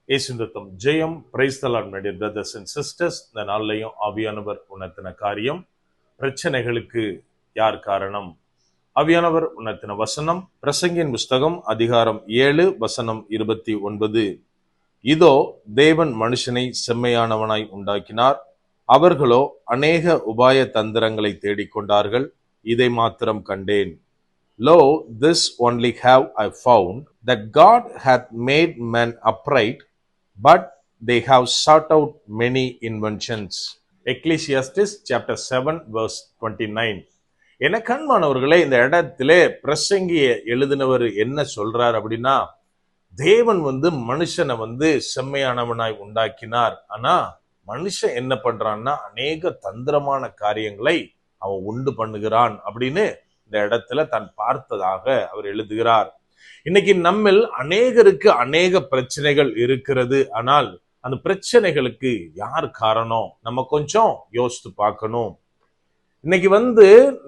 ஏசுந்தத்தம் ஜெயம். Praise the Lord my dear brothers and sisters. இந்த நாள்லையும் ஆவியானவர் உணர்த்தின காரியம், பிரச்சனைகளுக்கு யார் காரணம்? ஆவியானவர் உணர்த்தின வசனம் பிரசங்கியின் புஸ்தகம் அதிகாரம் 7 வசனம் 29. இதோ தேவன் மனுஷனை செம்மையானவனாய் உண்டாக்கினார், அவர்களோ அநேக உபாய தந்திரங்களை தேடிக்கொண்டார்கள், இதை மாத்திரம் கண்டேன். Lo, this only have I found, that God hath made men upright, but they have sought out many inventions. Ecclesiastes chapter 7 verse 29. என கண்மானவர்களே, இந்த இடத்திலே பிரசங்கிய எழுதினவர் என்ன சொல்றார் அப்படின்னா, தேவன் மனுஷனை செம்மையானவனாய் உண்டாக்கினார். ஆனா மனுஷன் என்ன பண்றான்னா, அநேக தந்திரமான காரியங்களை அவன் உண்டு பண்ணுகிறான் அப்படின்னு இந்த இடத்துல தான் பார்த்ததாக அவர் எழுதுகிறார். இன்னைக்கு நம்மில் அநேகருக்கு அநேக பிரச்சனைகள் இருக்கிறது. ஆனால் அந்த பிரச்சனைகளுக்கு யார் காரணம்? நம்ம கொஞ்சம் யோசித்து பார்க்கணும். இன்னைக்கு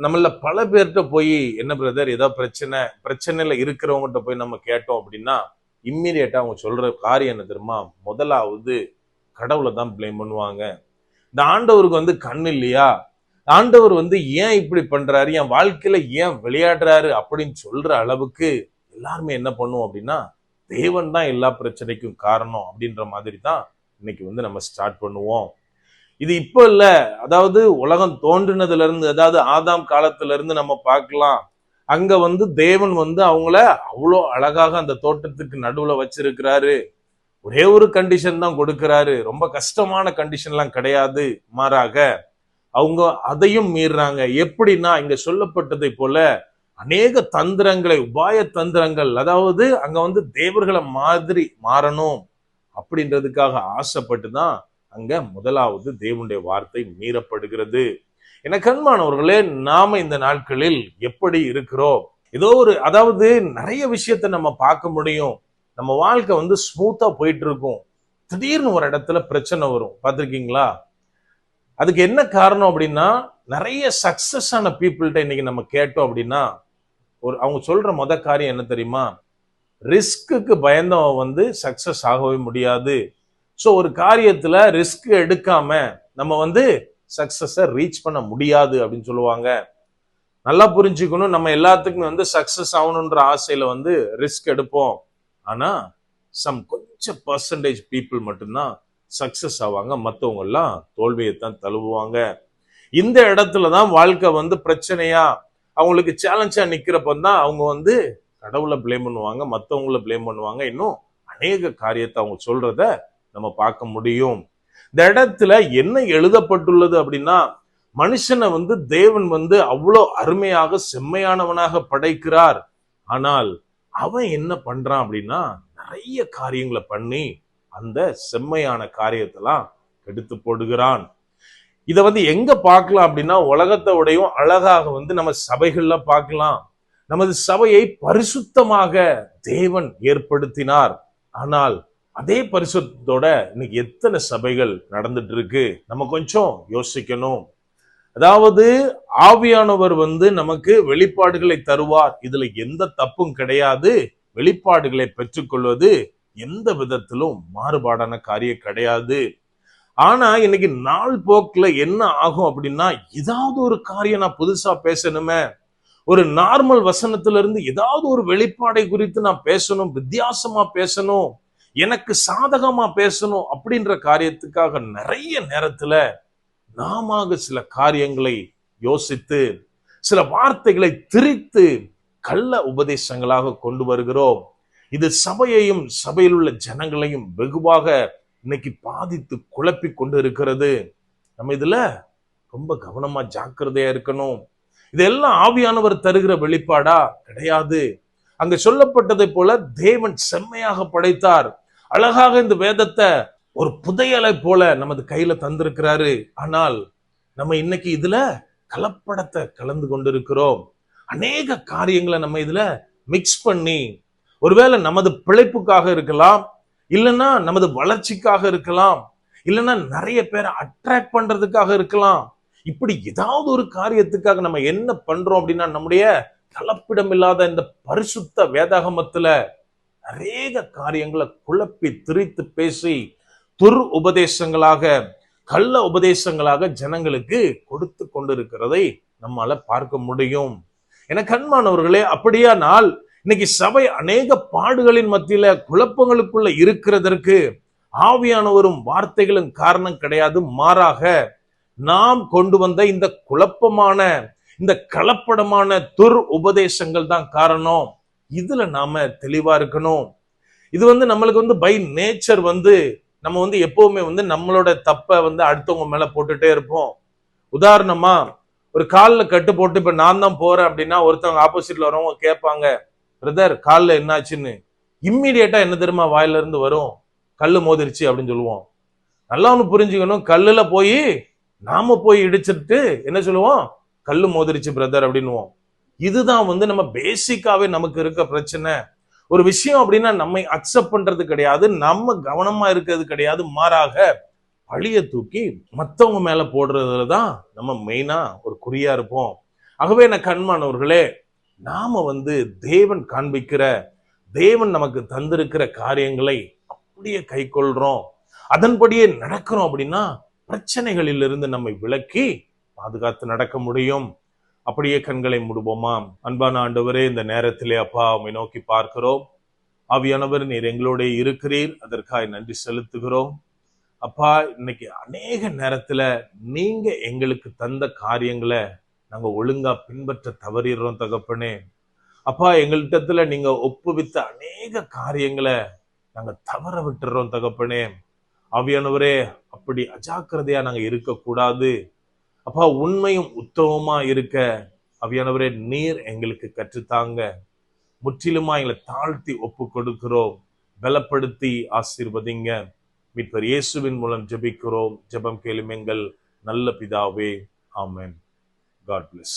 நம்மள பல பேர்கிட்ட போய், என்ன பிரதர் ஏதோ பிரச்சனையில இருக்கிறவங்ககிட்ட போய் நம்ம கேட்டோம் அப்படின்னா, இம்மீடியட்டா அவங்க சொல்ற காரியம் என்ன தெரியுமா? முதலாவது கடவுளை தான் பிளேம் பண்ணுவாங்க. இந்த ஆண்டவருக்கு கண் இல்லையா? ஆண்டவர் ஏன் இப்படி பண்றாரு, என் வாழ்க்கையில ஏன் விளையாடுறாரு அப்படின்னு சொல்ற அளவுக்கு எல்லாருமே என்ன பண்ணுவோம் அப்படின்னா, தேவன் தான் எல்லா பிரச்சனைக்கும் காரணம் அப்படின்ற மாதிரி தான் இன்னைக்கு நம்ம ஸ்டார்ட் பண்ணுவோம். இது இப்ப இல்ல, அதாவது உலகம் தோன்றினதுல இருந்து, அதாவது ஆதாம் காலத்துல இருந்து நம்ம பார்க்கலாம். அங்க தேவன் அவங்கள அவ்வளோ அழகாக அந்த தோட்டத்துக்கு நடுவுல வச்சிருக்கிறாரு. ஒரே ஒரு கண்டிஷன் தான் கொடுக்கிறாரு, ரொம்ப கஷ்டமான கண்டிஷன்லாம் கிடையாது. மாறாக அவங்க அதையும் மீறாங்க. எப்படின்னா, இங்க சொல்லப்பட்டதை போல அநேக தந்திரங்களை, உபாய தந்திரங்கள், அதாவது அங்க தேவர்களை மாதிரி மாறணும் அப்படின்றதுக்காக ஆசைப்பட்டு தான் அங்க முதலாவது தேவனுடைய வார்த்தை மீறப்படுகிறது. என கண்மானவர்களே, நாம இந்த நாட்களில் எப்படி இருக்கிறோம்? ஏதோ ஒரு, அதாவது நிறைய விஷயத்த நம்ம பார்க்க முடியும். நம்ம வாழ்க்கை ஸ்மூத்தா போயிட்டு இருக்கும். திடீர்னு ஒரு இடத்துல பிரச்சனை வரும். பார்த்திருக்கீங்களா? அதுக்கு என்ன காரணம் அப்படின்னா, நிறைய சக்சஸ் ஆன பீப்புள்கிட்ட இன்னைக்கு நம்ம கேட்டோம் அப்படின்னா, அவங்க சொல்ற காரியம் என்ன தெரியுமா? ரிஸ்க்கு பயந்தவன் சக்சஸ் ஆகவே முடியாது. ஸோ ஒரு காரியத்துல ரிஸ்க் எடுக்காம நம்ம சக்சஸை ரீச் பண்ண முடியாது அப்படின்னு சொல்லுவாங்க. நல்லா புரிஞ்சுக்கணும், நம்ம எல்லாத்துக்குமே சக்சஸ் ஆகணுன்ற ஆசையில ரிஸ்க் எடுப்போம். ஆனா கொஞ்சம் பர்சன்டேஜ் பீப்புள் மட்டும்தான் சக்சஸ் ஆவாங்க, மற்றவங்க எல்லாம் தோல்வியைத்தான் தழுவுவாங்க. இந்த இடத்துலதான் வாழ்க்கை பிரச்சனையா, அவங்களுக்கு சேலஞ்சா நிக்கிறப்பதான் அவங்க கடவுளை பிளேம் பண்ணுவாங்க, மற்றவங்கள பிளேம் பண்ணுவாங்க. இன்னும் அநேக காரியத்தை அவங்க சொல்றத நம்ம பார்க்க முடியும். இந்த இடத்துல என்ன எழுதப்பட்டுள்ளது அப்படின்னா, மனுஷனை தேவன் அவ்வளோ அருமையாக செம்மையானவனாக படைக்கிறார். ஆனால் அவன் என்ன பண்றான் அப்படின்னா, நிறைய காரியங்களை பண்ணி அந்த செம்மையான காரியத்தெல்லாம் எடுத்து போடுகிறான். இத எங்க பார்க்கலாம் அப்படின்னா, உலகத்தோடையும் அழகாக நம்ம சபைகள்ல பார்க்கலாம். நமது சபையை பரிசுத்தமாக தேவன் ஏற்படுத்தினார். ஆனால் அதே பரிசுத்தோட இன்னைக்கு எத்தனை சபைகள் நடந்துட்டு இருக்கு? நம்ம கொஞ்சம் யோசிக்கணும். அதாவது ஆவியானவர் நமக்கு வெளிப்பாடுகளை தருவார், இதுல எந்த தப்பும் கிடையாது. வெளிப்பாடுகளை பெற்றுக்கொள்வது எந்த விதத்திலும் மாறுபாடான காரியம் கிடையாது. ஆனா இன்னைக்கு நாள் போக்குல என்ன ஆகும் அப்படின்னா, ஏதாவது ஒரு காரியம் நான் புதுசா பேசணுமே, ஒரு நார்மல் வசனத்துல இருந்து ஏதாவது ஒரு வெளிப்பாடை குறித்து நான் பேசணும், வித்தியாசமா பேசணும், எனக்கு சாதகமா பேசணும் அப்படின்ற காரியத்துக்காக நிறைய நேரத்துல நாம சில காரியங்களை யோசித்து, சில வார்த்தைகளை திரித்து கள்ள உபதேசங்களாக கொண்டு வருகிறோம். இது சபையையும் சபையில் உள்ள ஜனங்களையும் வெகுவாக இன்னைக்கு பாதித்து குழப்பி கொண்டு இருக்கிறது. நம்ம இதுல ரொம்ப கவனமா ஜாக்கிரதையா இருக்கணும். இதெல்லாம் ஆவியானவர் தருகிற வெளிப்பாடா? கிடையாது. அங்க சொல்லப்பட்டதை போல தேவன் செம்மையாக படைத்தார். அழகாக இந்த வேதத்தை ஒரு புதையலை போல நமது கையில தந்திருக்கிறாரு. ஆனால் நம்ம இன்னைக்கு இதுல கலப்படத்தை கலந்து கொண்டிருக்கிறோம். அநேக காரியங்களை நம்ம இதுல மிக்ஸ் பண்ணி, ஒருவேளை நமது பிழைப்புக்காக இருக்கலாம், இல்லைன்னா நமது வளர்ச்சிக்காக இருக்கலாம், இல்லைன்னா நிறைய பேரை அட்ராக்ட் பண்றதுக்காக இருக்கலாம். இப்படி ஏதாவது ஒரு காரியத்துக்காக நம்ம என்ன பண்றோம் அப்படின்னா, நம்முடைய கலப்பிடம் இல்லாத இந்த பரிசுத்த வேதாகமத்துல அநேக காரியங்களை குழப்பி திரித்து பேசி துர் உபதேசங்களாக, கள்ள உபதேசங்களாக ஜனங்களுக்கு கொடுத்து கொண்டிருக்கிறதை நம்மால பார்க்க முடியும். என கண்மானவர்களே, அப்படியானால் இன்னைக்கு சபை அநேக பாடுகளின் மத்தியில குழப்பங்களுக்குள்ள இருக்கிறதற்கு ஆவியானவரும் வார்த்தைகளும் காரணம் கிடையாது. மாறாக நாம் கொண்டு வந்த இந்த குழப்பமான, இந்த கலப்படமான துர் உபதேசங்கள் தான் காரணம். இதுல நாம தெளிவா இருக்கணும். இது நம்மளுக்கு பை நேச்சர் நம்ம எப்பவுமே நம்மளோட தப்ப அடுத்தவங்க மேல போட்டுட்டே இருப்போம். உதாரணமா, ஒரு காலில் கட்டு போட்டு இப்ப நான் தான் போறேன் அப்படின்னா ஒருத்தவங்க ஆப்போசிட்ல வரவங்க கேட்பாங்க, பிரதர் காலில் என்னாச்சுன்னு. இம்மிடியேட்டா என்ன தெரியுமா வாயில இருந்து வரும்? கல்லு மோதிருச்சு அப்படின்னு சொல்லுவோம். நல்லா ஒண்ணு புரிஞ்சுக்கணும், கல்லுல போய் நாம போய் இடிச்சிட்டு என்ன சொல்லுவோம்? கல்லு மோதிருச்சு பிரதர் அப்படின்னுவோம். இதுதான் நம்ம பேசிக்காவே நமக்கு இருக்க பிரச்சனை. ஒரு விஷயம் அப்படின்னா நம்மை அக்செப்ட் பண்றது கிடையாது, நம்ம கவனமா இருக்கிறது கிடையாது. மாறாக பழிய தூக்கி மத்தவங்க மேல போடுறதுலதான் நம்ம மெயினா ஒரு குறியா இருப்போம். ஆகவே என்ன கண்மானவர்களே, நாம தேவன் காண்பிக்கிற, தேவன் நமக்கு தந்திருக்கிற காரியங்களை அப்படியே கை கொள்றோம், அதன்படியே நடக்கிறோம் அப்படின்னா பிரச்சனைகளில் இருந்து நம்மை விலக்கி பாதுகாத்து நடக்க முடியும். அப்படியே கண்களை மூடுவோமா? அன்பான ஆண்டவரே, இந்த நேரத்திலே அப்பா உம்மை நோக்கி பார்க்கிறோம். ஆவியானவர், நீர் எங்களோட இருக்கிறீர், அதற்காக நன்றி செலுத்துகிறோம். அப்பா, இன்னைக்கு அநேக நேரத்துல நீங்க எங்களுக்கு தந்த காரியங்களை நாங்க ஒழுங்கா பின்பற்ற தவறிடுறோம் தகப்பனே. அப்பா, எங்கள்கிட்ட நீங்க ஒப்புவித்த அநேக காரியங்களை நாங்க தவற விட்டுறோம் தகப்பனே. ஆவியானவரே, அப்படி அஜாக்கிரதையா நாங்க இருக்கக்கூடாது. அப்பா, உண்மையும் உத்தமமா இருக்க ஆவியானவரே நீர் எங்களுக்கு கற்றுத்தாங்க. முற்றிலுமா எங்களை தாழ்த்தி ஒப்பு கொடுக்கிறோம். பலப்படுத்தி ஆசீர்வதிங்க. மீட்பர் இயேசுவின் மூலம் ஜெபிக்கிறோம். ஜெபம் கேளும் எங்கள் நல்ல பிதாவே. ஆமென். God bless.